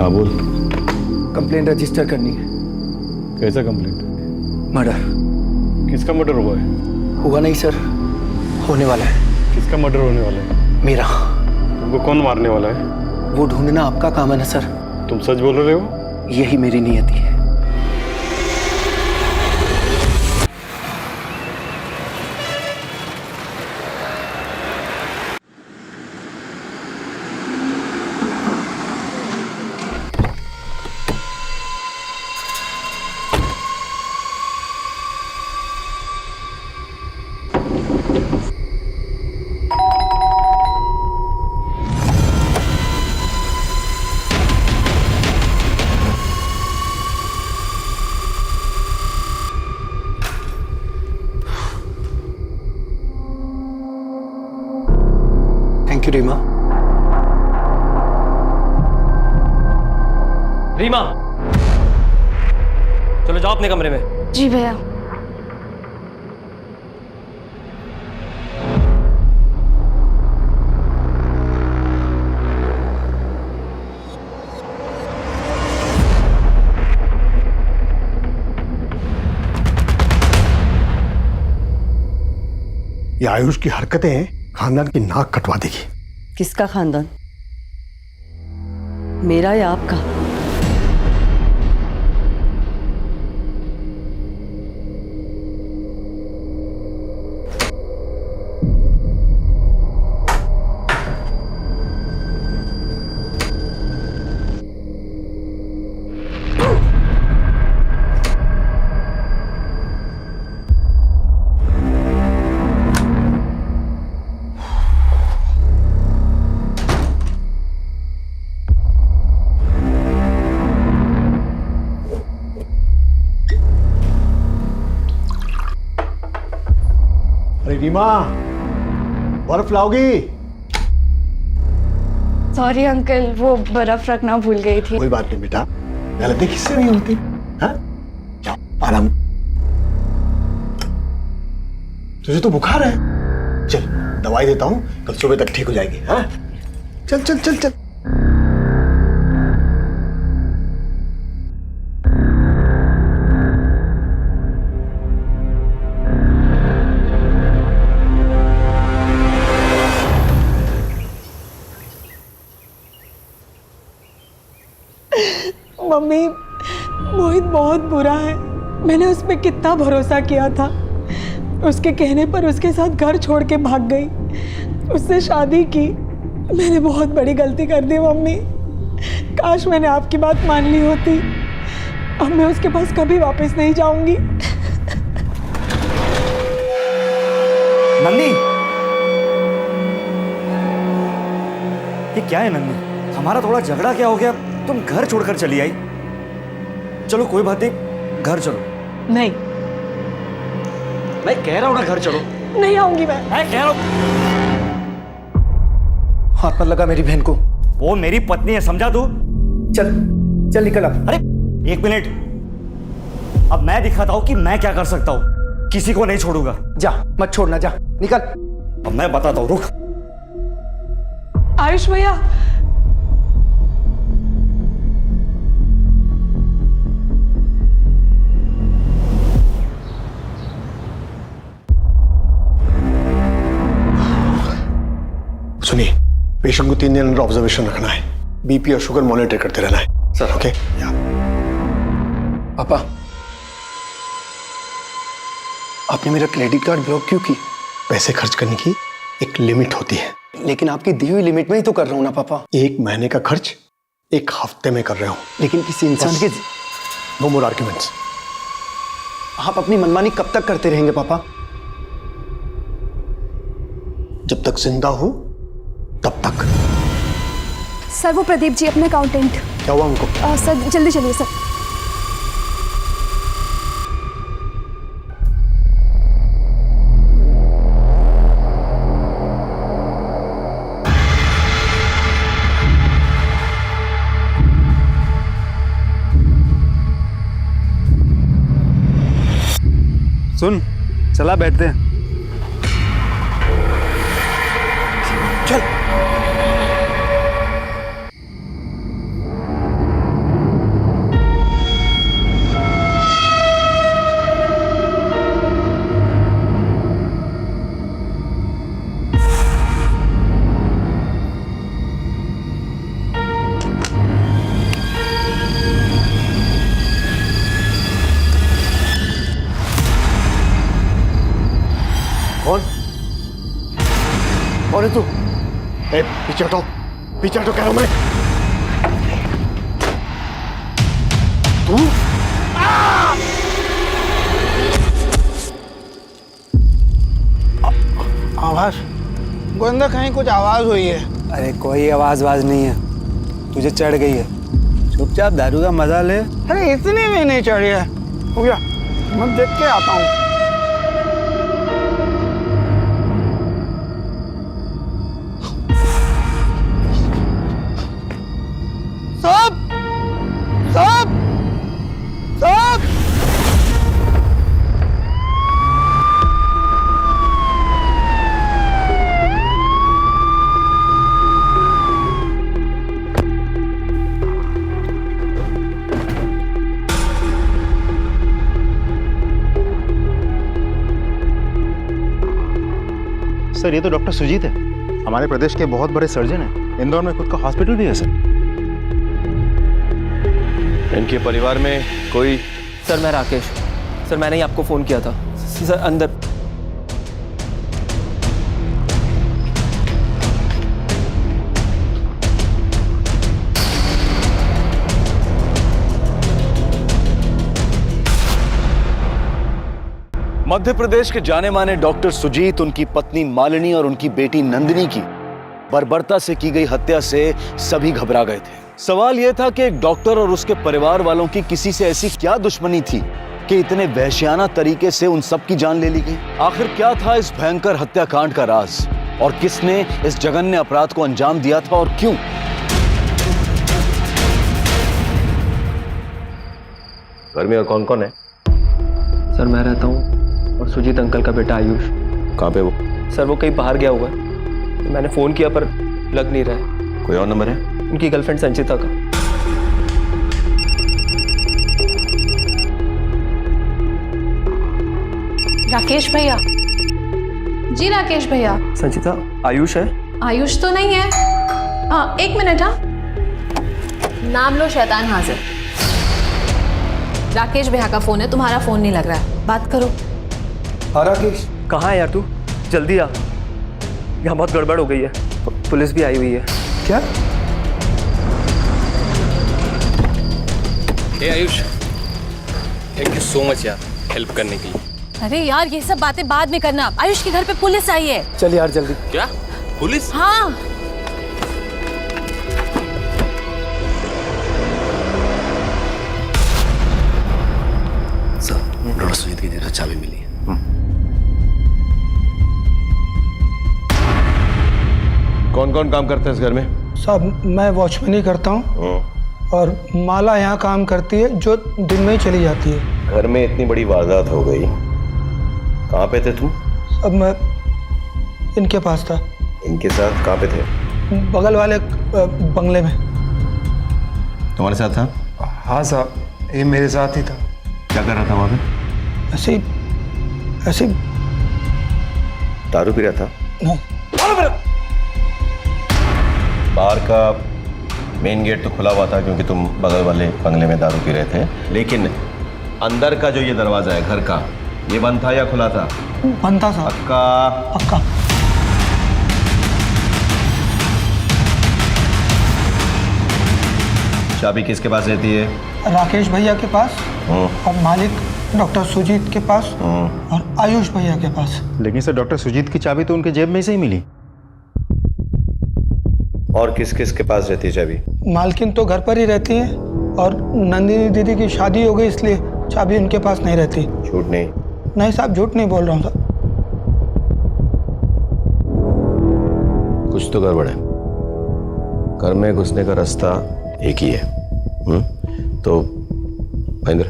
हाँ बोल। Complaint register करनी है। कैसा कंप्लेंट? मर्डर। किसका मर्डर हुआ है? हुआ नहीं सर, होने वाला है। किसका मर्डर होने वाला है? मेरा। तुमको कौन मारने वाला है? वो ढूंढना आपका काम है ना सर। तुम सच बोल रहे हो? यही मेरी नियति है। Thank you Reema. रीमा, चलो जाओ अपने कमरे में। जी भैया। ये आयुष की हरकतें खानदान की नाक कटवा देगी। किसका खानदान? मेरा या आपका? अरे रीमा, बर्फ लाओगी? सॉरी अंकल, वो बर्फ रखना भूल गई थी। कोई बात नहीं बेटा, गलती किससे नहीं होती। हाँ? जाओ आराम। तुझे तो बुखार है, चल दवाई देता हूँ, कल सुबह तक ठीक हो जाएगी। हाँ? चल चल चल चल। मम्मी, मोहित बहुत बुरा है। मैंने उस पर कितना भरोसा किया था। उसके कहने पर उसके साथ घर छोड़ के भाग गई, उससे शादी की। मैंने बहुत बड़ी गलती कर दी मम्मी। काश मैंने आपकी बात मान ली होती। अब मैं उसके पास कभी वापस नहीं जाऊंगी। नंदी, ये क्या है नंदी? हमारा थोड़ा झगड़ा क्या हो गया, तुम घर छोड़कर चली आई? चलो कोई बात नहीं, घर चलो। नहीं, मैं कह रहा हूं ना घर चलो। नहीं आऊंगी मैं कह रहा हूं। हाथ पर लगा मेरी बहन को। वो मेरी पत्नी है, समझा तू? चल चल निकल अब। अरे एक मिनट, अब मैं दिखाता हूं कि मैं क्या कर सकता हूं। किसी को नहीं छोड़ूंगा। जा, मत छोड़ना, जा निकल। अब मैं बताता हूं, रुक। आयुष भैया, सुनिए, पेशेंट को 3 दिन अंडर ऑब्जर्वेशन रखना है। बीपी और शुगर मॉनिटर करते रहना है सर। ओके पापा, आपने मेरा क्रेडिट कार्ड ब्लॉक क्यों की? पैसे खर्च करने की एक लिमिट होती है। लेकिन आपकी दी हुई लिमिट में ही तो कर रहा हूं ना पापा। 1 महीने का खर्च 1 हफ्ते में कर रहे हो। लेकिन किसी इंसान के नो मोर आर्ग्यूमेंट्स। आप अपनी मनमानी कब तक करते रहेंगे पापा? जब तक जिंदा हूं तब तक। सर, वो प्रदीप जी अपने अकाउंटेंट। क्या हुआ उनको? सर जल्दी चलिए सर। सुन, चला बैठते हैं। चल। कौन है तू? ए, पीछे हटो, कह रहा हूं मैं। तू? आवाज गोविंदा, कहीं कुछ आवाज हुई है? अरे कोई आवाज नहीं है, तुझे चढ़ गई है। चुपचाप दारू का मजा ले। अरे इतनी भी नहीं चढ़ी है। भैया मैं देख के आता हूँ। सब सब सब सर ये तो डॉक्टर सुजीत है, हमारे प्रदेश के बहुत बड़े सर्जन हैं। इंदौर में खुद का हॉस्पिटल भी है सर। इनके परिवार में कोई? सर मैं राकेश, सर मैंने ही आपको फ़ोन किया था। सर अंदर। मध्य प्रदेश के जाने माने डॉक्टर सुजीत, उनकी पत्नी मालिनी और उनकी बेटी नंदिनी की बर्बरता से की गई हत्या से सभी घबरा गए थे। सवाल यह था कि एक डॉक्टर और उसके परिवार वालों की किसी से ऐसी क्या दुश्मनी थी कि इतने वहशियाना तरीके से उन सब की जान ले ली गई। आखिर क्या था इस भयंकर हत्याकांड का राज और किसने इस जघन्य अपराध को अंजाम दिया था और क्यों? घर में और कौन कौन है? सर मैं रहता हूँ और सुजीत अंकल का बेटा आयुष। कहाँ पे वो? सर वो कहीं बाहर गया हुआ है, मैंने फ़ोन किया पर लग नहीं रहा है। कोई और नंबर है? उनकी गर्लफ्रेंड संचिता का। राकेश भैया जी, राकेश भैया। संचिता, आयुष है? आयुष तो नहीं है। हाँ एक मिनट। हाँ नाम लो, शैतान हाजिर। राकेश भैया का फोन है, तुम्हारा फोन नहीं लग रहा है, बात करो। हाँ राकेश, कहाँ है यार तू? जल्दी आ, यहाँ बहुत गड़बड़ हो गई है, पुलिस भी आई हुई है। क्या? Hey Ayush, thank you so much यार हेल्प करने के लिए। अरे यार ये सब बातें बाद में करना, आयुष के घर पे पुलिस आई है। चल यार जल्दी। क्या पुलिस? हाँ डॉक्टर सुजीत की देर चाबी मिली है। कौन कौन काम करते हैं इस घर में? साहब मैं वॉचमैन ही करता हूँ और माला यहाँ काम करती है जो दिन में ही चली जाती है। घर में इतनी बड़ी वारदात हो गई, कहाँ पे थे तुम? अब मैं इनके पास था। इनके साथ कहाँ पे थे? बगल वाले बंगले में। तुम्हारे साथ था? हाँ साहब, ये मेरे साथ ही था। क्या कर रहा था वहाँ पे? ऐसे दारू पी रहा था? नहीं। बाहर का मेन गेट तो खुला हुआ था क्योंकि तुम बगल वाले बंगले में दारू पी रहे थे, लेकिन अंदर का जो ये दरवाजा है घर का, ये बंद था या खुला था? बंद था साहब। पक्का। चाबी किसके पास रहती है? राकेश भैया के पास और मालिक डॉक्टर सुजीत के पास और आयुष भैया के पास। लेकिन सर डॉक्टर सुजीत की चाबी तो उनके जेब में से ही मिली। और किस किस के पास रहती है चाबी? मालकिन तो घर पर ही रहती है और नंदिनी दीदी की शादी हो गई इसलिए चाबी उनके पास नहीं रहती। झूठ नहीं? नहीं साहब झूठ नहीं बोल रहा हूँ साहब। कुछ तो गड़बड़ है। घर में घुसने का रास्ता एक ही है। तो महेंद्र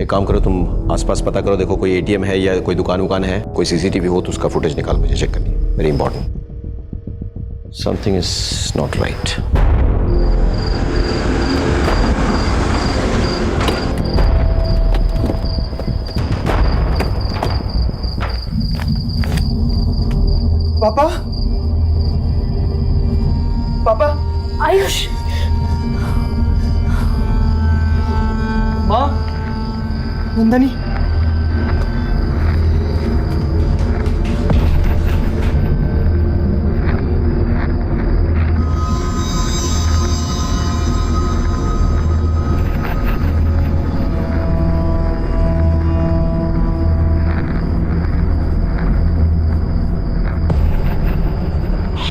एक काम करो, तुम आसपास पता करो, देखो कोई एटीएम है या कोई दुकान है, कोई सीसीटीवी हो तो उसका फुटेज निकाल, मुझे चेक करनी है, very important. Something is not right. पापा, पापा। आयुष। माँ, नंदनी।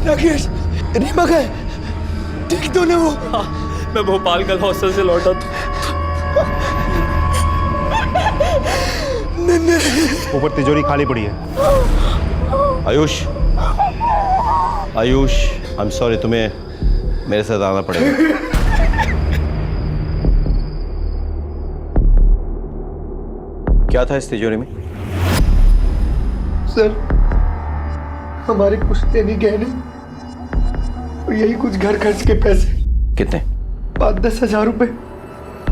राकेश, रीमा का है, ठीक तो ना वो? हाँ, मैं भोपाल कल हॉस्टल से लौटा था। ऊपर तिजोरी खाली पड़ी है। Ayush, Ayush, I am sorry, तुम्हें मेरे साथ आना पड़ेगा। क्या था इस तिजोरी में? सर, हमारे पुश्तैनी गहने और यही कुछ घर खर्च के पैसे। कितने? 5-10 हजार रुपए।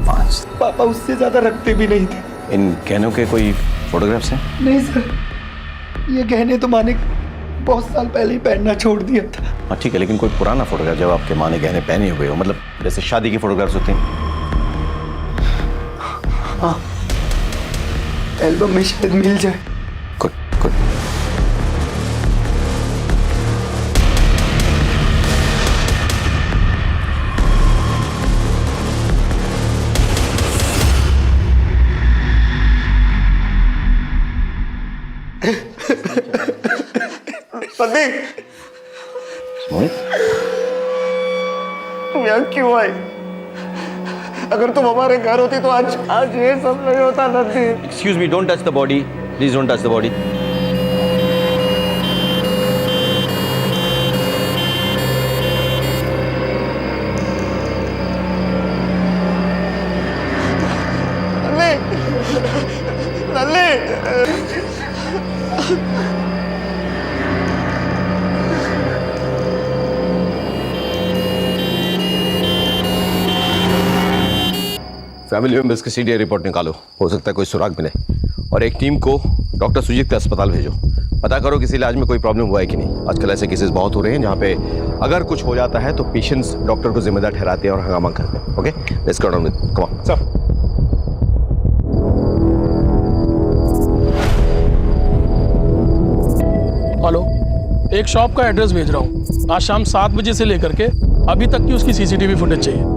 5? पापा उससे ज्यादा रखते भी नहीं थे। इन गहनों के कोई फोटोग्राफ्स हैं? नहीं सर, ये गहने तो माँ ने बहुत साल पहले ही पहनना छोड़ दिया था। हाँ ठीक है, लेकिन कोई पुराना फोटोग्राफ जब आपके माँ ने गहने पहने हुए हो, मतलब जैसे शादी की फोटोग्राफ्स होते हैं। हाँ, एल्बम में शायद मिल जाए। Good good. संदीप, मोहित, तुम यहाँ क्यों आए? अगर तुम हमारे घर होती तो आज ये सब नहीं होता Nandi. Excuse me, don't touch the body, please don't touch the body. Family members की सीडीआई रिपोर्ट निकालो, हो सकता है कोई सुराग मिले। और एक टीम को डॉक्टर सुजीत के अस्पताल भेजो, पता करो किसी इलाज में कोई प्रॉब्लम हुआ है कि नहीं। आजकल ऐसे केसेस बहुत हो रहे हैं जहाँ पे अगर कुछ हो जाता है तो पेशेंट्स डॉक्टर को जिम्मेदार ठहराते हैं और हंगामा करते हैं। Okay, let's go down with, come on sir. Hello, एक शॉप का एड्रेस भेज रहा हूँ। आज शाम 7 बजे से लेकर के अभी तक की उसकी सीसीटीवी फुटेज चाहिए।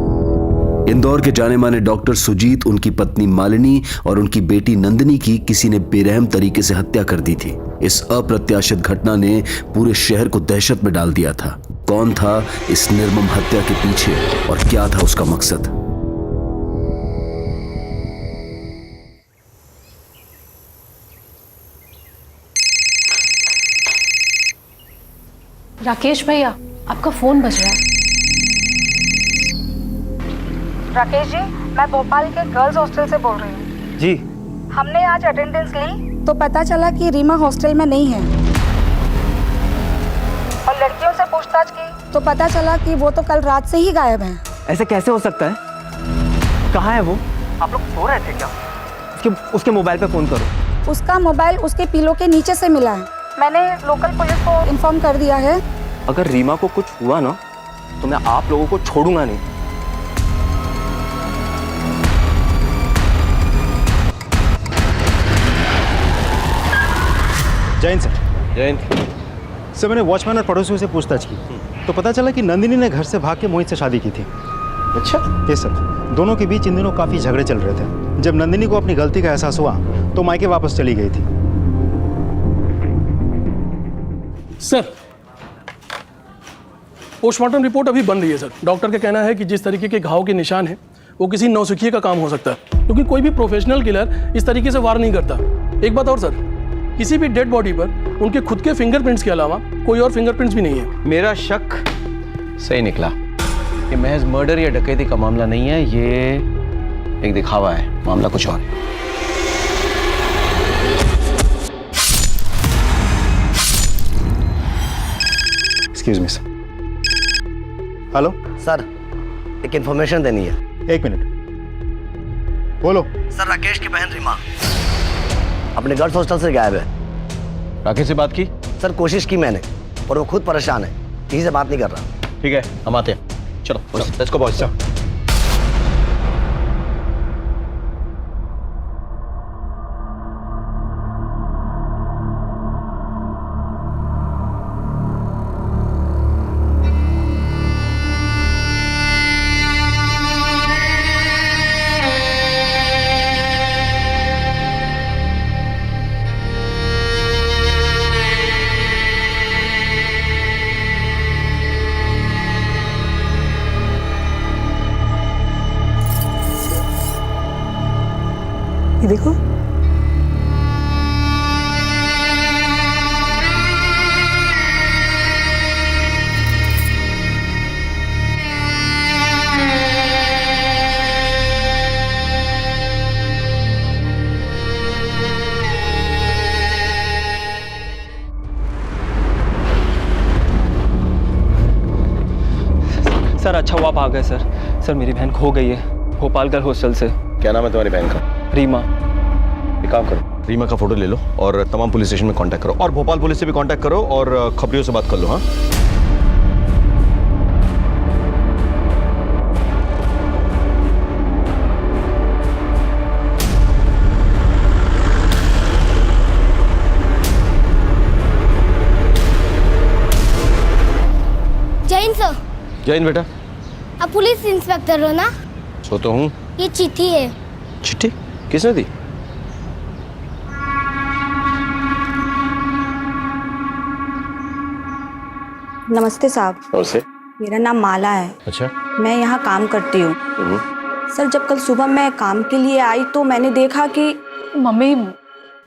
इंदौर के जाने माने डॉक्टर सुजीत, उनकी पत्नी मालिनी और उनकी बेटी नंदिनी की किसी ने बेरहम तरीके से हत्या कर दी थी। इस अप्रत्याशित घटना ने पूरे शहर को दहशत में डाल दिया था। कौन था इस निर्मम हत्या के पीछे और क्या था उसका मकसद? राकेश भैया, आपका फोन बज रहा है। राकेश जी, मैं भोपाल के गर्ल्स हॉस्टल से बोल रही हूँ। जी। हमने आज अटेंडेंस ली तो पता चला कि रीमा हॉस्टल में नहीं है, और लड़कियों से पूछताछ की तो पता चला कि वो तो कल रात से ही गायब है। ऐसे कैसे हो सकता है? कहाँ है वो? आप लोग सो रहे थे क्या? उसके मोबाइल पे फोन करो। उसका मोबाइल उसके पिलो के नीचे से मिला है। मैंने लोकल पुलिस को इन्फॉर्म कर दिया है। अगर रीमा को कुछ हुआ ना तो मैं आप लोगों को छोड़ूंगा नहीं। जैन सर। जैन सर, मैंने वॉचमैन और पड़ोसियों से पूछताछ की तो पता चला कि नंदिनी ने घर से भाग के मोहित से शादी की थी। अच्छा? ये सर, दोनों के बीच इन दिनों काफ़ी झगड़े चल रहे थे। जब नंदिनी को अपनी गलती का एहसास हुआ तो मायके वापस चली गई थी। सर, पोस्टमार्टम रिपोर्ट अभी बन रही है सर। डॉक्टर का कहना है कि जिस तरीके के घाव के निशान हैं वो किसी नौसिखिए का काम हो सकता है, क्योंकि कोई भी प्रोफेशनल किलर इस तरीके से वार नहीं करता। एक बात और सर, किसी भी डेड बॉडी पर उनके खुद के फिंगरप्रिंट्स के अलावा कोई और फिंगरप्रिंट्स भी नहीं है। मेरा शक सही निकला। ये महज मर्डर या डकैती का मामला नहीं है, ये एक दिखावा है, मामला कुछ और है। Excuse me sir. Hello sir, एक इन्फॉर्मेशन देनी है। 1 मिनट, बोलो। सर, राकेश की बहन रीमा अपने गर्ल्स हॉस्टल से गायब है। राकेश से बात की? सर, कोशिश की मैंने, और वो खुद परेशान है, किसी से बात नहीं कर रहा। ठीक है, हम आते हैं। चलो लेट्स गो बॉयज। देखो। सर अच्छा हुआ आप आ गए सर। सर मेरी बहन खो गई है भोपालगढ़ हॉस्टल से। क्या नाम है तुम्हारी बहन का? रीमा। एक काम करो, रीमा का फोटो ले लो और तमाम पुलिस स्टेशन में कांटेक्ट करो, और भोपाल पुलिस से भी कांटेक्ट करो और खबरियों से बात कर लो। हाँ, जैन सर। जैन बेटा। आप पुलिस इंस्पेक्टर हो ना? सो तो हूँ। ये चिट्ठी है। चिट्ठी किसने दी? नमस्ते साहब। नमस्ते। मेरा नाम माला है। अच्छा। मैं यहाँ काम करती हूँ। सर जब कल सुबह मैं काम के लिए आई तो मैंने देखा कि मम्मी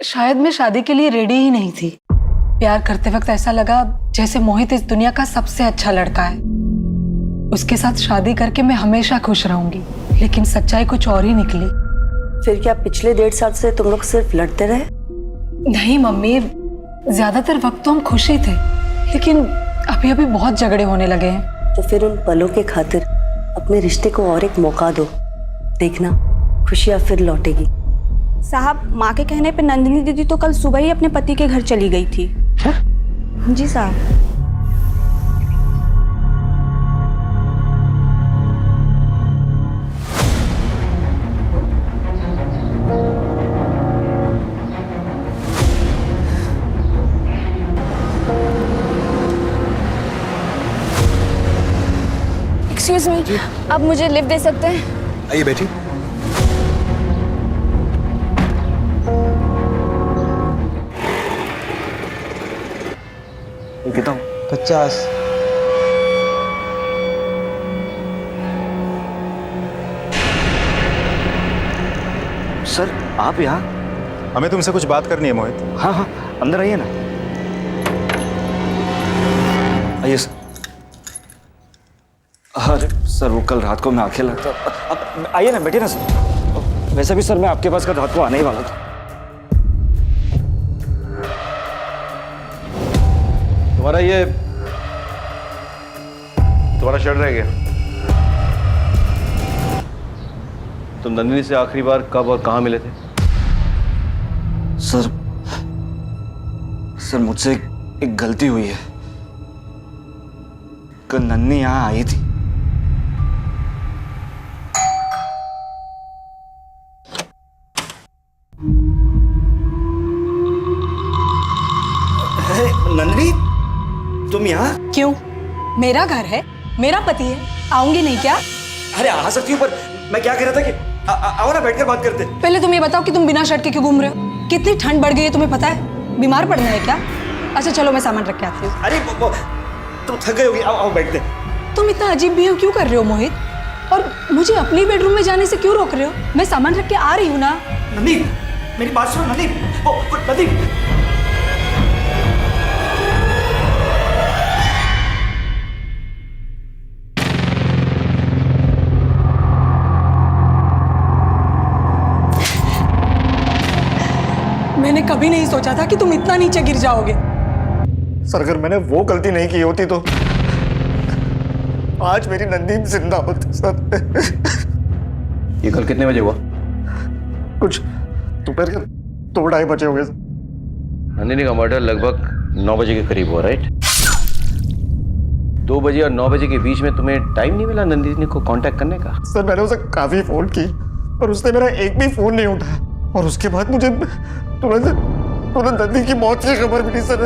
शायद मैं शादी के लिए रेडी ही नहीं थी। प्यार करते वक्त ऐसा लगा जैसे मोहित इस दुनिया का सबसे अच्छा लड़का है। उसके साथ शादी करके मैं हमेशा खुश रहूंगी, लेकिन सच्चाई कुछ और ही निकली। फिर क्या पिछले 1.5 साल से तुम लोग सिर्फ लड़ते रहे? नहीं मम्मी, ज्यादातर वक्त तो हम खुश ही थे, लेकिन अभी अभी बहुत झगड़े होने लगे हैं। तो फिर उन पलों के खातिर अपने रिश्ते को और एक मौका दो, देखना खुशियाँ फिर लौटेगी। साहब माँ के कहने पे नंदिनी दीदी तो कल सुबह ही अपने पति के घर चली गई थी। जी साहब। एक्सक्यूज मी, आप मुझे लिफ्ट दे सकते हैं? आइए बैठिए। कितना? 50। सर आप यहाँ? हमें तुमसे कुछ बात करनी है मोहित। हाँ हाँ अंदर आइए ना। आइए सर। अरे सर वो कल रात को मैं अकेला था। अब आइए ना, बैठिए ना सर। वैसे भी सर मैं आपके पास कल रात को आने ही वाला था। तुम्हारा शर्ट रह गया। तुम नंदिनी से आखिरी बार कब और कहाँ मिले थे? सर मुझसे एक गलती हुई है। कल नन्नी यहाँ आई थी। नंदिनी तुम यहाँ? क्यों? मेरा घर है, मेरा पति है, आऊंगी नहीं क्या? अरे आ सकती हूँ, पर मैं क्या कह रहा था कि आओ ना बैठकर बात करते। पहले तुम ये बताओ कि तुम बिना शर्ट के क्यों घूम रहे हो? कितनी ठंड बढ़ गई है तुम्हें पता है? बीमार पड़ना है क्या? अच्छा चलो मैं सामान रख के आती हूँ। अरे तुम थक गई होगी, आओ बैठते। तुम इतना अजीब बिहेव क्यों कर रहे हो मोहित? और मुझे अपनी बेडरूम में जाने से क्यों रोक रहे हो? मैं सामान रख के आ रही हूँ ना। नंदी मेरी बात सुनो। नंदी नंदी मैंने कभी नहीं सोचा था कि तुम इतना नीचे गिर जाओगे। सर अगर मैंने वो गलती नहीं की होती तो आज मेरी नंदीन जिंदा होती सर। ये कल कितने बजे हुआ? कुछ दोपहर के 2-2:30 बजे हो गए सर। नंदिनी का मर्डर लगभग 9 बजे के करीब हुआ, राइट? 2 बजे और 9 बजे के बीच में तुम्हें टाइम नहीं मिला नंदिनी को कांटेक्ट करने का? सर मैंने उसे काफी फोन की पर उसने मेरा एक भी फोन नहीं उठाया, और उसके बाद मुझे तुरंत नंदी की मौत की खबर मिली सर।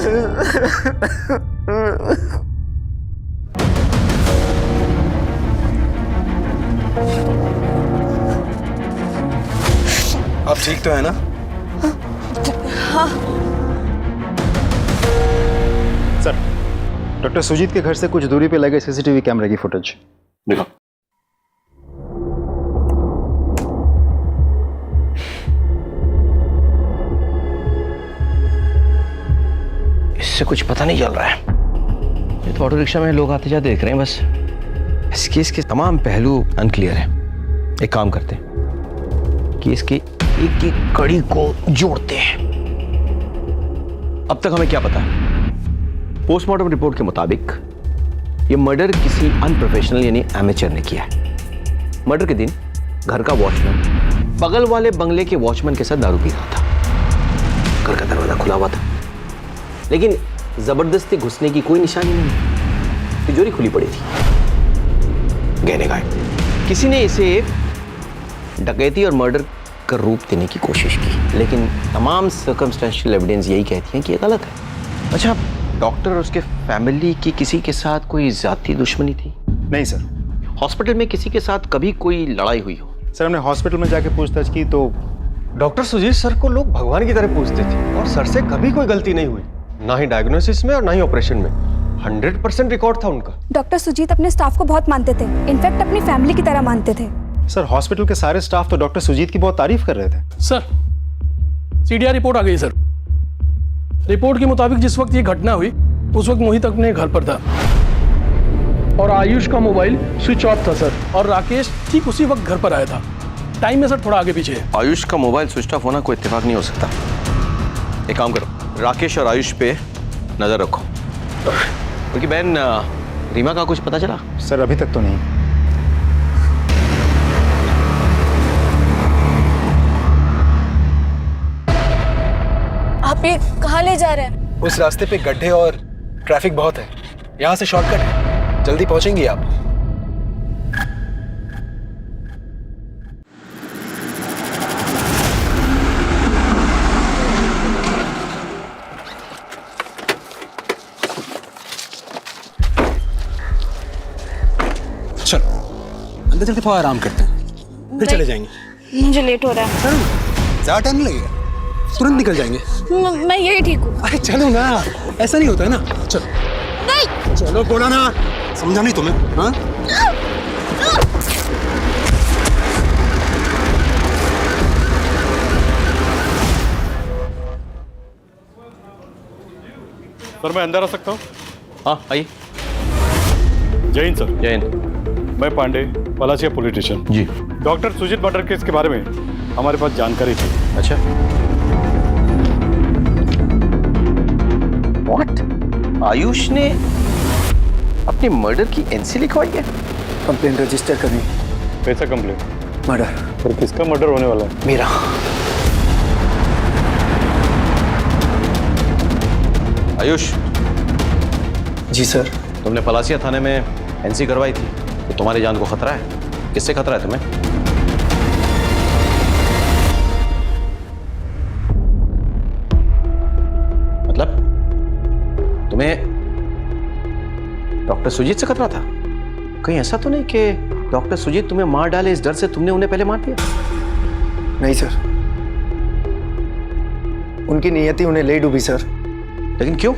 आप ठीक तो है ना? हाँ। सर डॉक्टर सुजीत के घर से कुछ दूरी पे लगे सीसीटीवी कैमरे की फुटेज देखो। से कुछ पता नहीं चल रहा है। ये तो ऑटो रिक्शा में लोग आते जाते देख रहे हैं बस। इस केस के तमाम पहलू अनक्लियर हैं। एक काम करते हैं, केस की एक एक कड़ी को जोड़ते हैं। अब तक हमें क्या पता है? पोस्टमार्टम रिपोर्ट के मुताबिक ये मर्डर किसी अनप्रोफेशनल यानी एमेचर ने किया है। मर्डर के दिन घर का वॉचमैन बगल वाले बंगले के वॉचमैन के साथ दारू पी रहा था। घर का दरवाजा खुला हुआ था, लेकिन जबरदस्ती घुसने की कोई निशानी नहीं। तिजोरी खुली पड़ी थी, गहने गायब। किसी ने इसे डकैती और मर्डर का रूप देने की कोशिश की, लेकिन तमाम सर्कमस्टेंशियल एविडेंस यही कहती हैं कि ये गलत है। अच्छा, डॉक्टर और उसके फैमिली की किसी के साथ कोई जाती दुश्मनी थी? नहीं सर। हॉस्पिटल में किसी के साथ कभी कोई लड़ाई हुई हो? सर, हमने हॉस्पिटल में जाके पूछताछ की तो डॉक्टर सुजीत सर को लोग भगवान की तरह पूछते थे और सर से कभी कोई गलती नहीं हुई, ना ही डायग्नोसिस में और ना ही ऑपरेशन में। 100% रिकॉर्ड था उनका। डॉक्टर सुजीत अपने स्टाफ को बहुत मानते थे, इनफैक्ट अपनी फैमिली की तरह मानते थे। सर, हॉस्पिटल के सारे स्टाफ तो डॉक्टर सुजीत की बहुत तारीफ कर रहे थे। सर, सीडीआर रिपोर्ट आ गई सर। रिपोर्ट के मुताबिक जिस वक्त ये घटना हुई उस वक्त मोहित अपने घर पर था और आयुष का मोबाइल स्विच ऑफ था सर, और राकेश ठीक उसी वक्त घर पर आया था। टाइम में सर थोड़ा आगे पीछे है। आयुष का मोबाइल स्विच ऑफ होना कोई इत्तेफाक नहीं हो सकता। एक काम करो, राकेश और आयुष पे नजर रखो। उनकी बहन रीमा का कुछ पता चला? सर, अभी तक तो नहीं। आप ये कहाँ ले जा रहे हैं? उस रास्ते पे गड्ढे और ट्रैफिक बहुत है, यहाँ से शॉर्टकट है, जल्दी पहुंचेंगी आप। चलो अंदर चल के थोड़ा आराम करते हैं, फिर चले जाएंगे। मुझे लेट हो रहा है। ज्यादा टाइम नहीं लगेगा, तुरंत निकल जाएंगे। मैं यही ठीक हूँ। अरे चलो ना, ऐसा नहीं होता है ना। चलो नहीं, चलो बोला ना, समझा नहीं तुम्हें? हाँ, सर, मैं अंदर आ सकता हूँ? हाँ आइए। जय हिंद सर। जय हिंद। मैं पांडे, पलासिया पुलिस स्टेशन। जी। डॉक्टर सुजीत मर्डर केस के बारे में हमारे पास जानकारी थी। अच्छा, व्हाट? आयुष ने अपनी मर्डर की एनसी लिखवाई है? कंप्लेन रजिस्टर करनी। कैसा कंप्लेन? मर्डर। और किसका मर्डर होने वाला है? मेरा। आयुष। जी सर। तुमने पलासिया थाने में एनसी करवाई थी, तो तुम्हारी जान को खतरा है। किससे खतरा है तुम्हें? मतलब तुम्हें डॉक्टर सुजीत से खतरा था? कहीं ऐसा तो नहीं कि डॉक्टर सुजीत तुम्हें मार डाले, इस डर से तुमने उन्हें पहले मार दिया? नहीं सर, उनकी नियति उन्हें ले डूबी सर। लेकिन क्यों?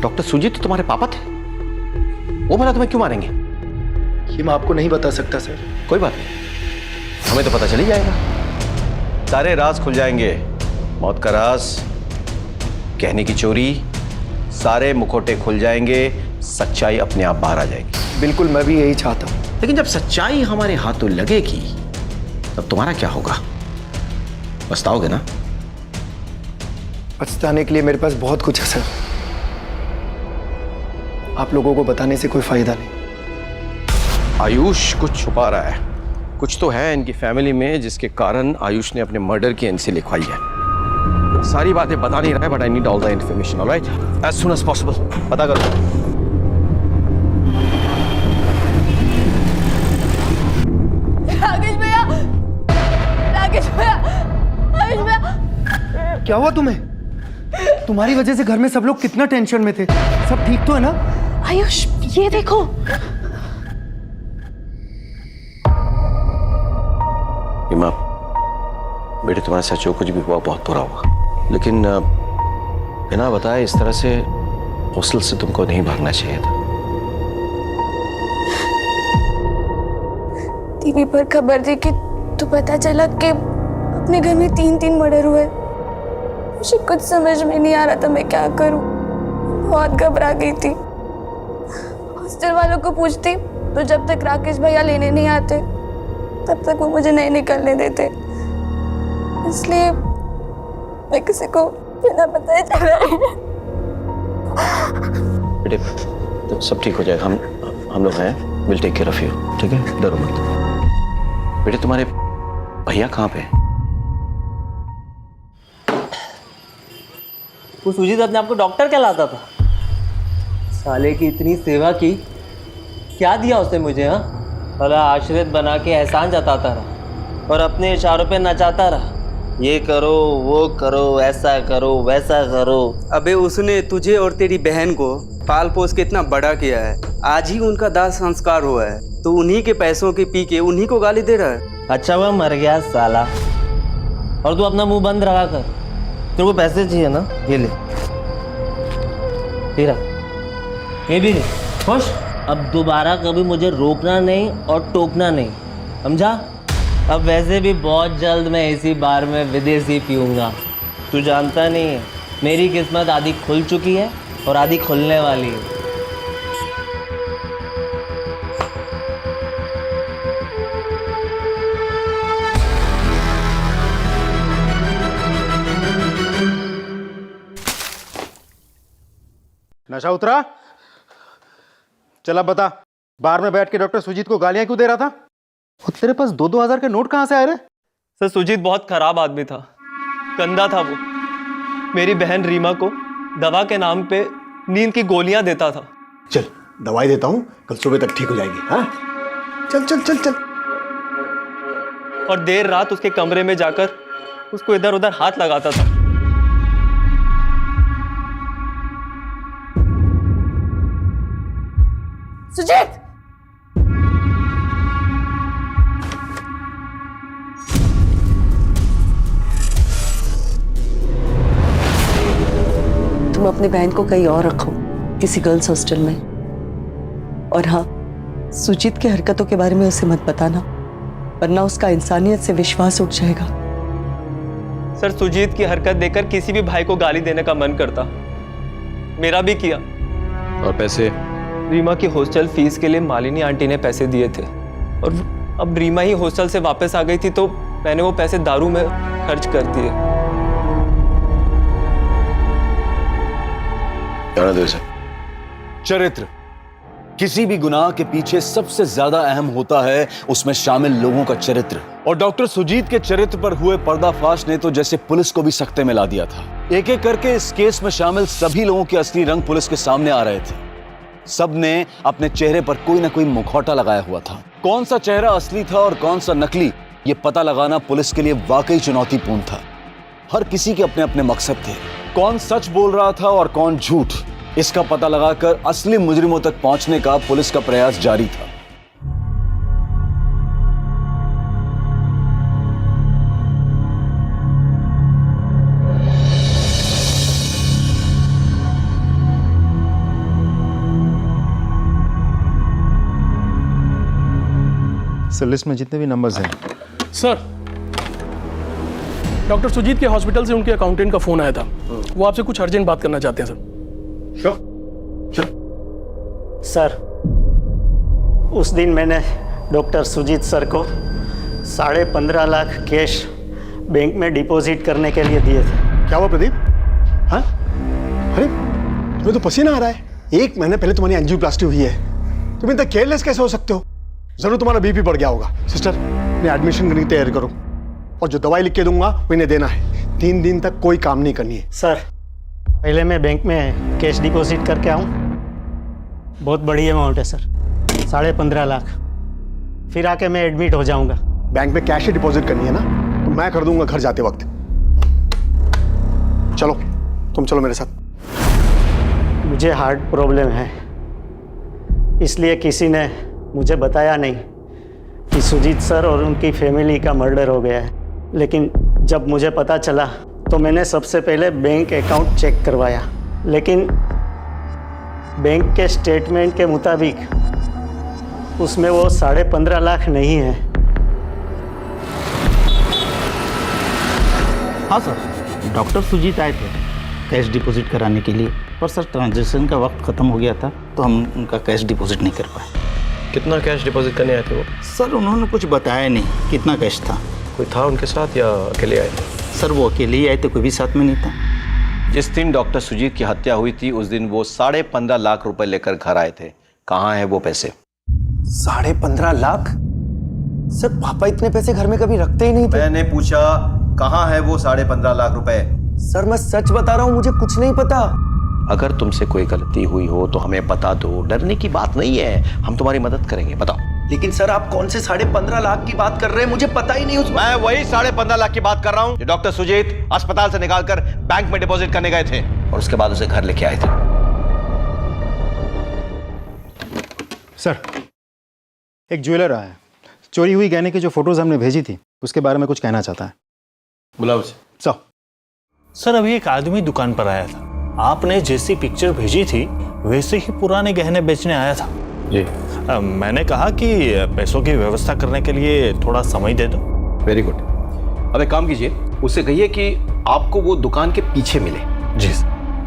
डॉक्टर सुजीत तो तुम्हारे पापा थे, वो भला तुम्हें क्यों मारेंगे? ये मैं आपको नहीं बता सकता सर। कोई बात नहीं, हमें तो पता चल ही जाएगा। सारे राज खुल जाएंगे। मौत का राज, कहने की चोरी, सारे मुखौटे खुल जाएंगे, सच्चाई अपने आप बाहर आ जाएगी। बिल्कुल, मैं भी यही चाहता हूँ। लेकिन जब सच्चाई हमारे हाथों लगेगी तब तुम्हारा क्या होगा? पछताओगे ना? पछताने के लिए मेरे पास बहुत कुछ है सर। आप लोगों को बताने से कोई फायदा नहीं। आयुष कुछ छुपा रहा है। कुछ तो है इनकी फैमिली में जिसके कारण आयुष ने अपने मर्डर की एनसी लिखवाई है। सारी बातें बता नहीं रहा है, but I need all the information, alright? As soon as possible पता करो। राकेश भैया, राकेश भैया, आयुष भैया। क्या हुआ तुम्हें? तुम्हारी वजह से घर में सब लोग कितना टेंशन में थे। सब ठीक तो है ना? आयुष, ये देखो। रीमा, बेटे तुम्हारे साथ जो कुछ भी हुआ बहुत बुरा हुआ, लेकिन बिना बताए इस तरह से हॉस्टल से तुमको नहीं भागना चाहिए था। टीवी पर खबर देखी तो पता चला कि अपने घर में 3 मर्डर हुए। मुझे कुछ समझ में नहीं आ रहा था मैं क्या करूं। बहुत घबरा गई थी। हॉस्टल वालों को पूछती तो जब तक राकेश भैया लेने नहीं आते तब तक वो मुझे नहीं निकलने देते, इसलिए मैं किसी को बिना बताए चला गया। बेटे तो सब ठीक हो जाएगा, हम लोग हैं, will take care of you, ठीक है, डरो मत। बेटे तुम्हारे भैया कहाँ पे हैं? वो सुजीत अपने आप को डॉक्टर कहलाता था। साले की इतनी सेवा की, क्या दिया उसने मुझे? हाँ, साला आश्रित बना के एहसान जताता रहा और अपने इशारों पे नचाता रहा, ये करो वो करो, ऐसा करो वैसा करो। अबे उसने तुझे और तेरी बहन को पाल पोस के इतना बड़ा किया है, आज ही उनका दाह संस्कार हुआ है, तो उन्हीं के पैसों के पी के उन्हीं को गाली दे रहा है। अच्छा वह मर गया साला, और तू अपना मुंह बंद रखा कर। तेरे को पैसे चाहिए ना, ये ले, तेरा ये भी ले, खुश। अब दोबारा कभी मुझे रोकना नहीं और टोकना नहीं, समझा? अब वैसे भी बहुत जल्द मैं इसी बार में विदेशी पीऊँगा। तू जानता नहीं है, मेरी किस्मत आधी खुल चुकी है और आधी खुलने वाली है। नशा उतरा? चला बता, बार में बैठ के डॉक्टर सुजीत को गालियां क्यों दे रहा था? और तेरे पास 2-2 हजार के नोट कहां से आए रे? सर सुजीत बहुत खराब आदमी था, गंदा था वो। मेरी बहन रीमा को दवा के नाम पे नींद की गोलियां देता था। चल दवाई देता हूँ, कल सुबह तक ठीक हो जाएगी। हाँ चल चल चल चल। और देर रात उसके कमरे में जाकर उसको इधर उधर हाथ लगाता था। सुजीत! तुम अपनी बहन को कहीं और रखो, किसी गर्ल्स हॉस्टल में। और हाँ, सुजीत की हरकतों के बारे में उसे मत बताना, वरना उसका इंसानियत से विश्वास उठ जाएगा। सर सुजीत की हरकत देखकर किसी भी भाई को गाली देने का मन करता, मेरा भी किया। और पैसे? रीमा की हॉस्टल फीस के लिए मालिनी आंटी ने पैसे दिए थे, और अब रीमा ही हॉस्टल से वापस आ गई थी तो मैंने वो पैसे दारू में खर्च कर दिए। चरित्र, किसी भी गुनाह के पीछे सबसे ज्यादा अहम होता है उसमें शामिल लोगों का चरित्र। और डॉक्टर सुजीत के चरित्र पर हुए पर्दाफाश ने तो जैसे पुलिस को भी सकते में ला दिया था। एक एक करके इस केस में शामिल सभी लोगों के असली रंग पुलिस के सामने आ रहे थे। सब ने अपने चेहरे पर कोई ना कोई मुखौटा लगाया हुआ था। कौन सा चेहरा असली था और कौन सा नकली, ये पता लगाना पुलिस के लिए वाकई चुनौतीपूर्ण था। हर किसी के अपने अपने मकसद थे। कौन सच बोल रहा था और कौन झूठ, इसका पता लगाकर असली मुजरिमों तक पहुंचने का पुलिस का प्रयास जारी था। सर लिस्ट में जितने भी नंबर्स हैं। सर डॉक्टर सुजीत के हॉस्पिटल से उनके अकाउंटेंट का फोन आया था, वो आपसे कुछ अर्जेंट बात करना चाहते हैं सर। सर उस दिन मैंने डॉक्टर सुजीत सर को 15.5 लाख कैश बैंक में डिपॉजिट करने के लिए दिए थे। क्या हुआ प्रदीप? हाँ अरे तुम्हें तो पसीना आ रहा है। 1 महीने पहले तुम्हारी एंजियोप्लास्टी हुई है, तुम इतना केयरलेस कैसे हो सकते हो? जरूर तुम्हारा बीपी बढ़ गया होगा। सिस्टर मैं एडमिशन करने की तैयारी करो, और जो दवाई लिख के दूंगा वो इन्हें देना है। 3 दिन तक कोई काम नहीं करनी है। सर पहले मैं बैंक में कैश डिपॉजिट करके आऊँ, बहुत बड़ी अमाउंट है सर, 15.5 लाख। फिर आके मैं एडमिट हो जाऊंगा। बैंक में कैश ही डिपॉजिट करनी है ना, तो मैं कर दूंगा घर जाते वक्त। चलो तुम चलो मेरे साथ। मुझे हार्ट प्रॉब्लम है, इसलिए किसी ने मुझे बताया नहीं कि सुजीत सर और उनकी फैमिली का मर्डर हो गया है। लेकिन जब मुझे पता चला तो मैंने सबसे पहले बैंक अकाउंट चेक करवाया, लेकिन बैंक के स्टेटमेंट के मुताबिक उसमें वो 15.5 लाख नहीं है। हाँ सर, डॉक्टर सुजीत आए थे कैश डिपॉजिट कराने के लिए। पर सर ट्रांजैक्शन का वक्त ख़त्म हो गया था तो हम उनका कैश डिपॉजिट नहीं कर पाए। कितना कैश डिपॉजिट करने आए थे वो? सर उन्होंने कुछ बताया नहीं कितना कैश था। कोई था उनके साथ या अकेले आए थे? सर वो अकेले ही आए थे, कोई भी साथ में नहीं था। जिस दिन डॉक्टर सुजीत की हत्या हुई थी उस दिन वो 15.5 लाख रुपए लेकर घर आए थे। कहाँ है वो पैसे? 15.5 लाख? सर पापा इतने पैसे घर में कभी रखते ही नहीं थे। मैंने पूछा कहाँ है वो 15.5 लाख रुपए? सर मैं सच बता रहा हूँ, मुझे कुछ नहीं पता। अगर तुमसे कोई गलती हुई हो तो हमें बता दो, डरने की बात नहीं है, हम तुम्हारी मदद करेंगे। बताओ। लेकिन सर आप कौन से 15.5 लाख की बात कर रहे हैं? मुझे पता ही नहीं। मैं वही 15.5 लाख की बात कर रहा हूँ जो डॉक्टर सुजीत अस्पताल से निकालकर बैंक में डिपॉजिट करने गए थे और उसके बाद उसे घर लेके आए थे। सर एक ज्वेलर आया है, चोरी हुई गहने की जो फोटोज हमने भेजी थी उसके बारे में कुछ कहना चाहता है। बुलाओ उसे। सर अभी एक आदमी दुकान पर आया था, आपने जैसी पिक्चर भेजी थी वैसे ही पुराने गहने बेचने आया था जी। मैंने कहा कि पैसों की व्यवस्था करने के लिए थोड़ा समय दे दो। Very good. अब एक काम कीजिए, उससे कहिए कि आपको वो दुकान के पीछे मिले। जी।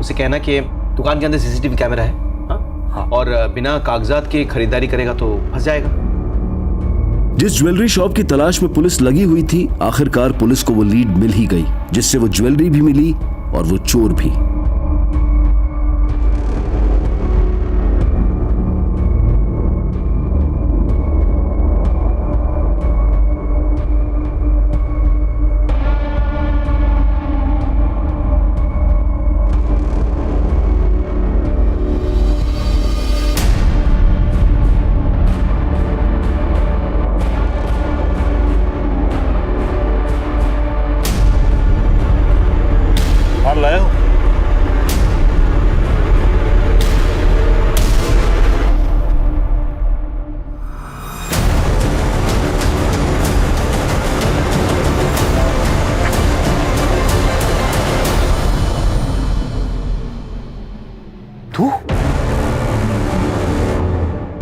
उसे कहना कि दुकान के अंदर सीसीटीवी कैमरा है। हाँ? और बिना कागजात के खरीदारी करेगा तो फंस जाएगा। जिस ज्वेलरी शॉप की तलाश में पुलिस लगी हुई थी, आखिरकार पुलिस को वो लीड मिल ही गई, जिससे वो ज्वेलरी भी मिली और वो चोर भी। लाया हो?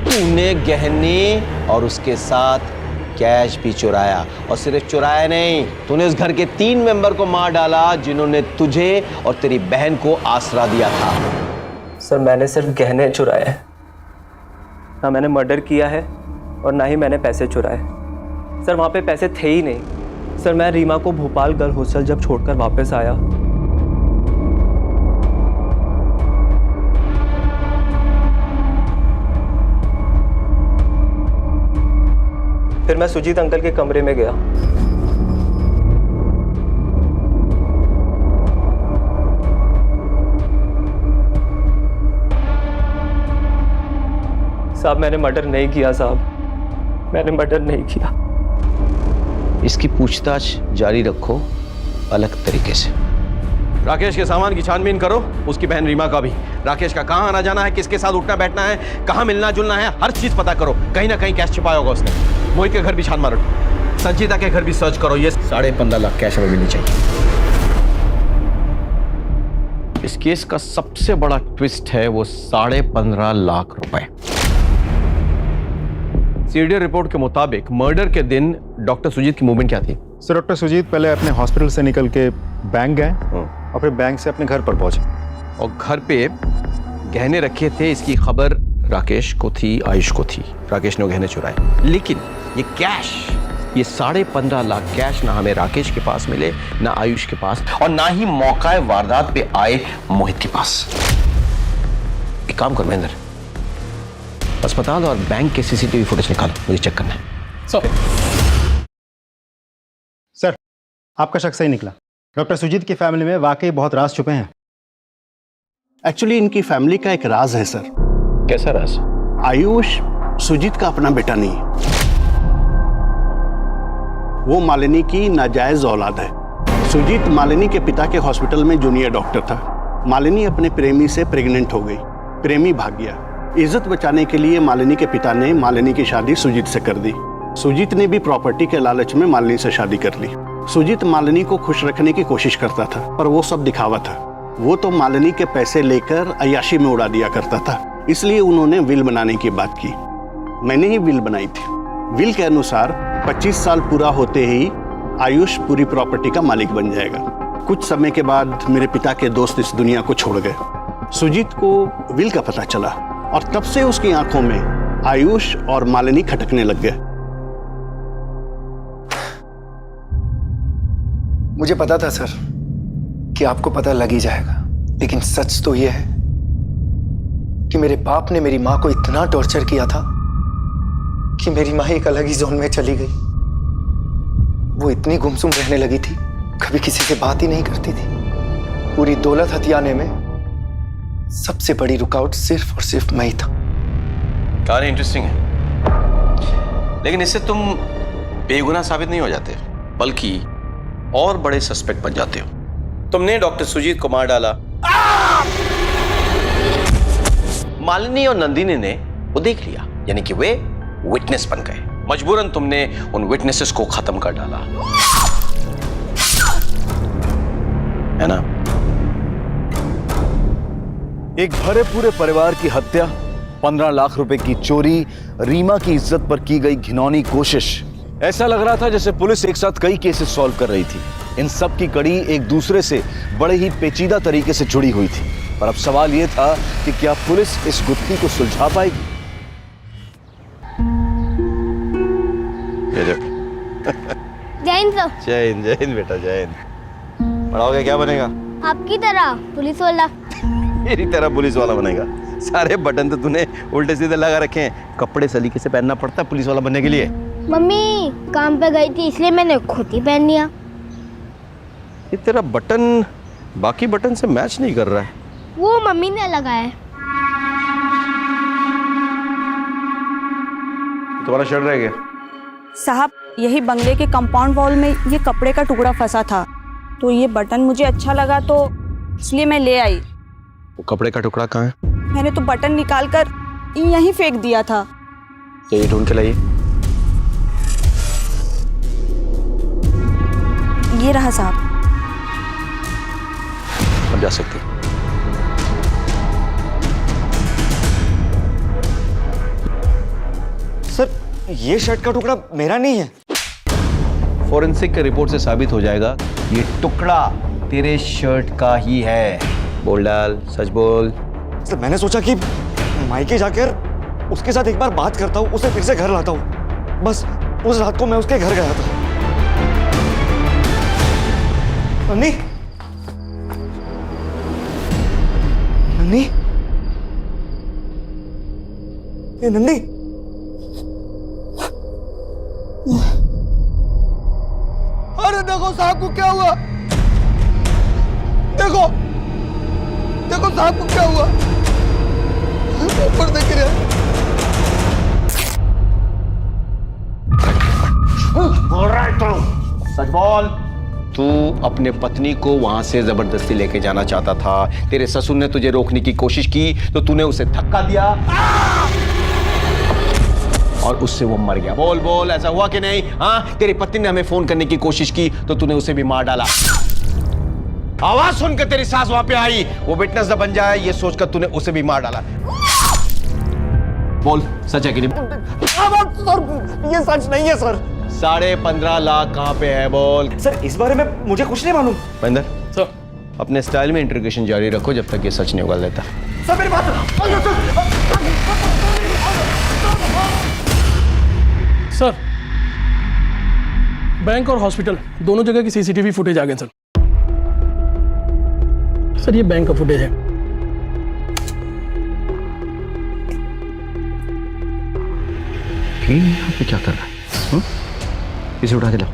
तूने गहने और उसके साथ कैश भी चुराया, और सिर्फ चुराया नहीं, तूने उस घर के 3 मेंबर को मार डाला जिन्होंने तुझे और तेरी बहन को आसरा दिया था। सर मैंने सिर्फ गहने चुराए हैं, ना मैंने मर्डर किया है और ना ही मैंने पैसे चुराए। सर वहाँ पे पैसे थे ही नहीं। सर मैं रीमा को भोपाल गर्ल हॉस्टल जब छोड़कर वापस आया, फिर मैं सुजीत अंकल के कमरे में गया। साहब मैंने मर्डर नहीं किया साहब, मैंने मर्डर नहीं किया। इसकी पूछताछ जारी रखो अलग तरीके से। राकेश के सामान की छानबीन करो, उसकी बहन रीमा का भी। राकेश का कहाँ आना जाना है, किसके साथ उठना बैठना है, कहाँ मिलना जुलना है, हर चीज पता करो। कहीं ना कहीं कैश छिपाया होगा उसने। मोहित के घर भी छान मारो, संजीता के घर भी सर्च करो। ये 15.5 लाख कैश हमें मिलनी चाहिए। इस केस का सबसे बड़ा ट्विस्ट है वो 15.5 लाख रुपए। सीडीआर रिपोर्ट के मुताबिक मर्डर के दिन डॉक्टर सुजीत की मूवमेंट क्या थी? सर डॉक्टर सुजीत पहले अपने हॉस्पिटल से निकल के बैंक गए और फिर बैंक से अपने घर पर पहुंचे, और घर पे गहने रखे थे। इसकी खबर राकेश को थी, आयुष को थी। राकेश ने वो गहने चुराए, लेकिन ये कैश, ये 15.5 लाख कैश ना हमें राकेश के पास मिले, ना आयुष के पास, और ना ही मौका वारदात पे आए मोहित के पास। एक काम कर महेंद्र, अस्पताल और बैंक के सीसीटीवी फुटेज निकालो, मुझे चेक करना है। सर आपका शक सही निकला। डॉक्टर सुजीत की फैमिली में वाकई बहुत राज छुपे हैं। एक्चुअली इनकी फैमिली का एक राज है सर। कैसा राज? आयुष सुजीत का अपना बेटा नहीं है, वो मालिनी की नाजायज औलाद है। सुजीत मालिनी के पिता के हॉस्पिटल में जूनियर डॉक्टर था। मालिनी अपने प्रेमी से प्रेग्नेंट हो गई, प्रेमी भाग गया। इज्जत बचाने के लिए मालिनी के पिता ने मालिनी की शादी सुजीत से कर दी। सुजीत ने भी प्रॉपर्टी के लालच में मालिनी से शादी कर ली। सुजीत मालिनी को खुश रखने की कोशिश करता था, पर वो सब दिखावा था। वो तो मालिनी के पैसे लेकर अय्याशी में उड़ा दिया करता था, इसलिए उन्होंने विल बनाने की बात की। मैंने ही विल बनाई थी। विल के अनुसार 25 साल पूरा होते ही आयुष पूरी प्रॉपर्टी का मालिक बन जाएगा। कुछ समय के बाद मेरे पिता के दोस्त इस दुनिया को छोड़ गए। सुजीत को विल का पता चला और तब से उसकी आंखों में आयुष और मालिनी खटकने लग गए। मुझे पता था सर कि आपको पता लग ही जाएगा, लेकिन सच तो यह है कि मेरे बाप ने मेरी मां को इतना टॉर्चर किया था कि मेरी मां एक अलग ही जोन में चली गई। वो इतनी गुमसुम रहने लगी थी, कभी किसी से बात ही नहीं करती थी। पूरी दौलत हथियाने में सबसे बड़ी रुकावट सिर्फ और सिर्फ मैं ही था। कहानी इंटरेस्टिंग है, लेकिन इससे तुम बेगुनाह साबित नहीं हो जाते, बल्कि और बड़े सस्पेक्ट बन जाते हो। तुमने डॉक्टर सुजीत को मार डाला, मालिनी और नंदिनी ने वो देख लिया, यानी कि वे विटनेस बन गए। मजबूरन तुमने उन विटनेसेस को खत्म कर डाला, है ना? एक भरे पूरे परिवार की हत्या, 15 लाख रुपए की चोरी, रीमा की इज्जत पर की गई घिनौनी कोशिश। ऐसा लग रहा था जैसे पुलिस एक साथ कई केसेस सॉल्व कर रही थी। इन सब की कड़ी एक दूसरे से बड़े ही पेचीदा तरीके से जुड़ी हुई थी। पर अब सवाल यह था कि क्या पुलिस इस गुत्थी को सुलझा पाएगी? जैन सर। जैन जैन बेटा जैन। बड़ा हो गया क्या बनेगा? आपकी तरह पुलिस वाला। मेरी तरह पुलिस वाला बनेगा? सारे बटन तो तूने उल्टे सीधे लगा रखे हैं। कपड़े सलीके से पहनना पड़ता है पुलिस वाला बनने के लिए। मम्मी काम पे गई थी इसलिए मैंने खुद ही पहन लिया। ये तेरा बटन बाकी बटन से मैच नहीं कर रहा है। वो मम्मी ने लगाया है। तुम्हारा शर्ट रह गया? साहब यही बंगले के कंपाउंड वॉल में ये कपड़े का टुकड़ा फंसा था, तो ये बटन मुझे अच्छा लगा तो इसलिए मैं ले आई। वो कपड़े का टुकड़ा कहाँ है? मैंने तो बटन निकाल कर यहीं फेंक दिया था। तो ये ढूंढ के लाइए। ये रहा साहब। अब जा सकते हैं। सर ये शर्ट का टुकड़ा मेरा नहीं है। फोरेंसिक के रिपोर्ट से साबित हो जाएगा ये टुकड़ा तेरे शर्ट का ही है। बोल डाल, सच बोल। सर मैंने सोचा कि मायके जाकर उसके साथ एक बार बात करता हूँ, उसे फिर से घर लाता हूँ। बस उस रात को मैं उसके घर गया था। नन्नी, नन्नी, ये नन्नी, अरे देखो साहब को क्या हुआ, देखो देखो साहब को क्या हुआ, ऊपर देख रहे बोल रहा है तू, सच बोल। तू अपने पत्नी को वहां से जबरदस्ती लेके जाना चाहता था। तेरे ससुर ने तुझे रोकने की कोशिश की तो तूने उसे धक्का दिया और उससे वो मर गया। बोल बोल, ऐसा हुआ कि नहीं? हाँ, तेरी पत्नी ने हमें फोन करने की कोशिश की तो तूने उसे भी मार डाला। आवाज सुनकर तेरी सास वहां पे आई, वो विटनेस न बन जाए ये सोचकर तूने उसे भी मार डाला। बोल, सच है कि नहीं? सर ये सच नहीं है सर। 15.5 लाख कहां पे है? बोल। सर इस बारे में मुझे कुछ नहीं मालूम। महेंद्र सर, अपने स्टाइल में इंट्रोगेशन जारी रखो जब तक ये सच नहीं उगल देता। सर मेरी बात। सर बैंक और हॉस्पिटल दोनों जगह की सीसीटीवी फुटेज आ गए सर। सर ये बैंक का फुटेज है। यहाँ पे क्या कर रहा है? इसे उठा के लाओ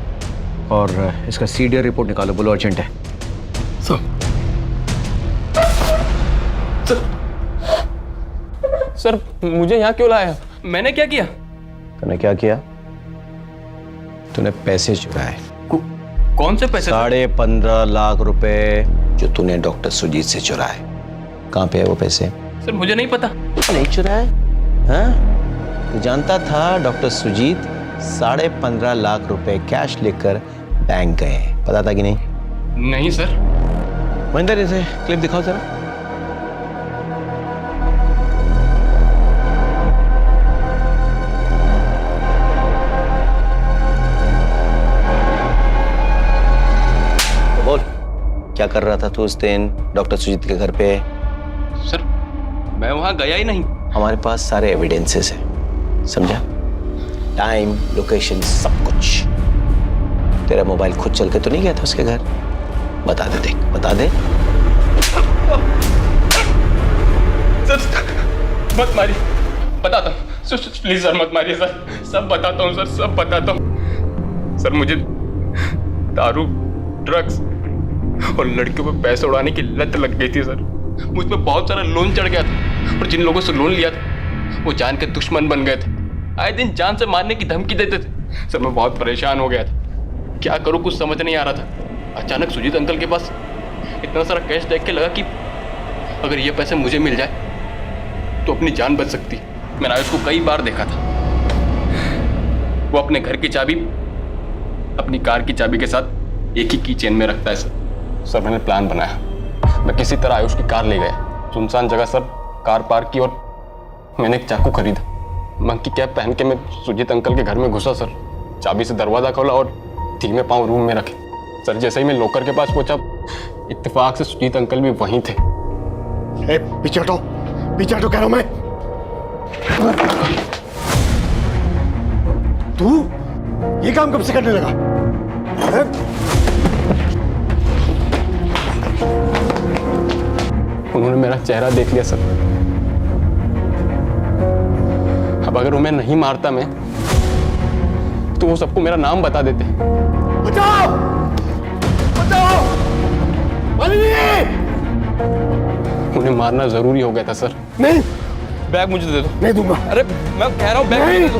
और इसका सीडीआर रिपोर्ट निकालो। बोलो अर्जेंट है। सर मुझे यहाँ क्यों लाया? मैंने क्या किया? तूने क्या किया? तूने पैसे चुराए। कौन से पैसे? 15.5 लाख रुपए जो तूने डॉक्टर सुजीत से चुराए। कहाँ पे है वो पैसे? सर मुझे नहीं पता। नहीं चुराए? हाँ? तू जानता था डॉक्टर सुजीत 15.5 लाख रुपए कैश लेकर बैंक गए, पता था कि नहीं? नहीं सर। महेंद्र इसे क्लिप दिखाओ जरा। बोल, क्या कर रहा था तू उस दिन डॉक्टर सुजीत के घर पे? मैं वहां गया ही नहीं। हमारे पास सारे एविडेंसेस हैं, समझा? टाइम, लोकेशन, सब कुछ। तेरा मोबाइल खुद चल के तो नहीं गया था उसके घर? बता दे, देख बता दे। सर मत मारिए, बताता हूँ प्लीज सर, मत मारिए सर, सब बताता हूँ सर, सब बताता हूँ सर। मुझे दारू, ड्रग्स और लड़कियों पे पैसे उड़ाने की लत लग गई थी सर। मुझ पे बहुत सारा लोन चढ़ गया था और जिन लोगों से लोन लिया था वो जान के दुश्मन बन गए थे। आए दिन जान से मारने की धमकी देते थे सर। मैं बहुत परेशान हो गया था, क्या करूँ कुछ समझ नहीं आ रहा था। अचानक सुजीत अंकल के पास इतना सारा कैश देख के लगा कि अगर ये पैसे मुझे मिल जाए तो अपनी जान बच सकती। मैंने आयुष को कई बार देखा था, वो अपने घर की चाबी अपनी कार की चाबी के साथ एक ही की चेन में रखता है सर। सर मैंने प्लान बनाया, मैं किसी तरह आयुष की कार ले गया, सुनसान जगह सर कार पार्क की और मैंने एक चाकू खरीदा। मंकी कैप पहन के मैं सुजीत अंकल के घर में घुसा सर, चाबी से दरवाजा खोला और धीमे पांव रूम में रखे सर। जैसे ही मैं लॉकर के पास पहुंचा, इत्तेफाक से सुजीत अंकल भी वहीं थे। पीछे हटो कह रहा हूं मैं। तू ये काम कब से करने लगा? उन्होंने मेरा चेहरा देख लिया सर। अब अगर उन्हें नहीं मारता मैं तो वो सबको मेरा नाम बता देते। बचाओ बचाओ मालिनी! उन्हें मारना जरूरी हो गया था सर। नहीं, बैग मुझे दे दो। नहीं दूंगा। अरे मैं कह रहा हूँ बैग मुझे दे दो।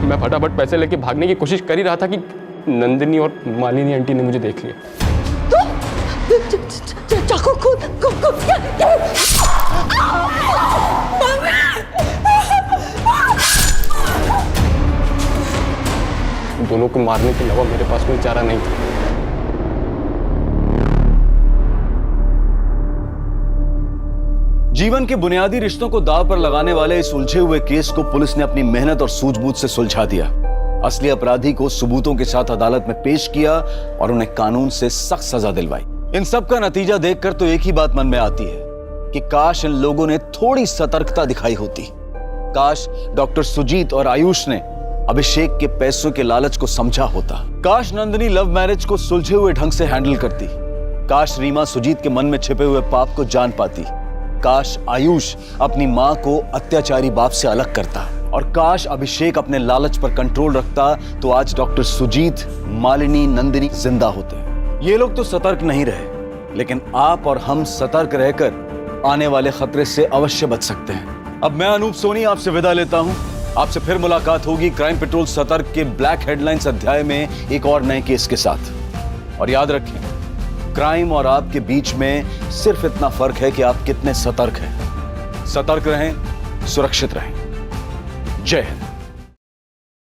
मैं फटाफट पैसे लेके भागने की कोशिश कर ही रहा था कि नंदिनी और मालिनी आंटी ने मुझे देख लिया। चाकू दोनों को मारने के अलावा मेरे पास कोई चारा नहीं था। जीवन के बुनियादी रिश्तों को दांव पर लगाने वाले इस उलझे हुए केस को पुलिस ने अपनी मेहनत और सूझबूझ से सुलझा दिया। असली अपराधी को सबूतों के साथ अदालत में पेश किया और उन्हें कानून से सख्त सजा दिलवाई। इन सब का नतीजा देखकर तो एक ही बात मन में आती है कि काश इन लोगों ने थोड़ी सतर्कता दिखाई होती। काश डॉक्टर सुजीत और आयुष ने अभिषेक के पैसों के लालच को समझा होता। काश नंदिनी लव मैरिज को सुलझे हुए ढंग से हैंडल करती। काश रीमा सुजीत के मन में छिपे हुए पाप को जान पाती। काश आयुष अपनी मां को अत्याचारी बाप से अलग करता और काश अभिषेक अपने लालच पर कंट्रोल रखता तो आज डॉक्टर सुजीत, मालिनी, नंदिनी जिंदा होते। ये लोग तो सतर्क नहीं रहे, लेकिन आप और हम सतर्क रहकर आने वाले खतरे से अवश्य बच सकते हैं। अब मैं अनूप सोनी आपसे विदा लेता हूं। आपसे फिर मुलाकात होगी क्राइम पेट्रोल सतर्क के ब्लैक हेडलाइंस अध्याय में एक और नए केस के साथ। और याद रखें, क्राइम और आपके बीच में सिर्फ इतना फर्क है कि आप कितने सतर्क हैं। सतर्क रहें, सुरक्षित रहें। जय हिंद।